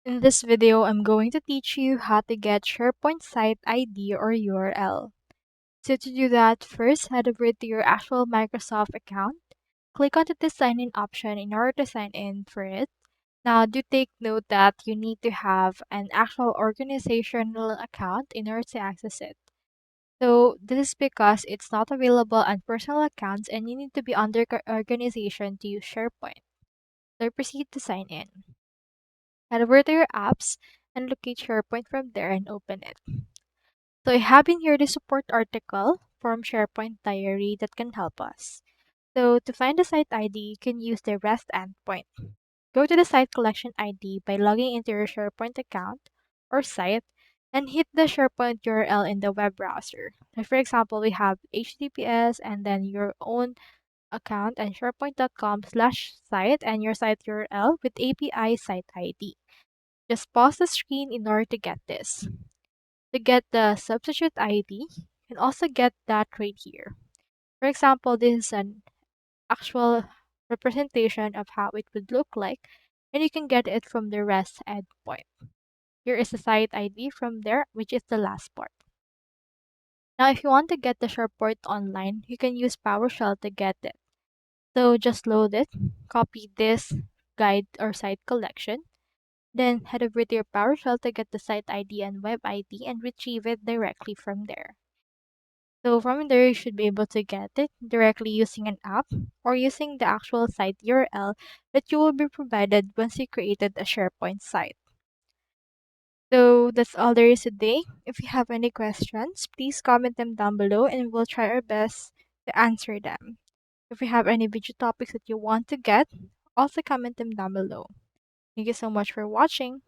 In this video, I'm going to teach you how to get SharePoint Site ID or URL. So to do that, first head over to your actual Microsoft account. Click on the sign in option in order to sign in for it. Now do take note that you need to have an actual organizational account in order to access it. So this is because it's not available on personal accounts and you need to be under organization to use SharePoint. So proceed to sign in. Head over to your apps and locate SharePoint from there and open it. So I have in here the support article from SharePoint Diary that can help us. So to find the site ID, you can use the REST endpoint. Go to the site collection ID by logging into your SharePoint account or site and hit the SharePoint URL in the web browser. So for example, we have HTTPS and then your own account and sharepoint.com/site and your site URL with API site ID. Just pause the screen in order to get this. To get the substitute ID, you can also get that right here. For example, this is an actual representation of how it would look like, and you can get it from the REST endpoint. Here is the site ID from there, which is the last part. Now, if you want to get the SharePoint Online, you can use PowerShell to get it. So just load it, copy this guide or site collection, then head over to your PowerShell to get the site ID and web ID and retrieve it directly from there. So from there, you should be able to get it directly using an app or using the actual site URL that you will be provided once you created a SharePoint site. So that's all there is today. If you have any questions, please comment them down below and we'll try our best to answer them. If you have any video topics that you want to get, also comment them down below. Thank you so much for watching.